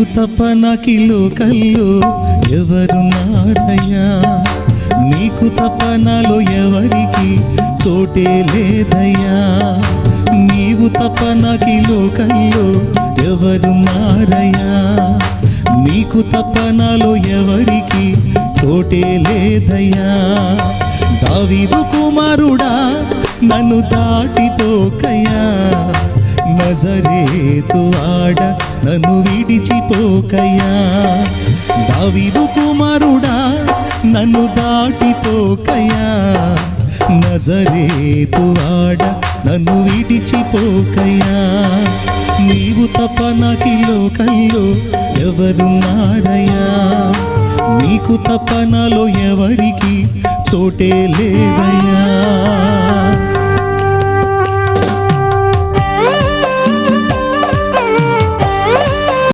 నీవు తప్ప నాకి లోకంలో ఎవరున్నారయ్యా, నీకు తప్ప నాలో ఎవరికి చోటే లేదయ్యా, నీవు తప్ప నాకి లోకంలో ఎవరున్నారయ్యా, నీకు తప్ప నాలో ఎవరికి చోటే లేదయ్యా. దావీదు కుమారుడా నన్ను దాటిపోకయ్యా, నజరేతు ఆడ నన్ను విడిచిపోకయ్యా. దావీదు కుమారుడా నన్ను దాటిపోకయ్యా, నజరేతు ఆడ నన్ను విడిచిపోకయ్యా. నీవు తప్ప నాకి లోకంలో ఎవరున్నారయ్యా, నీకు తప్ప నాలో ఎవరికి చోటే లేదయ్యా.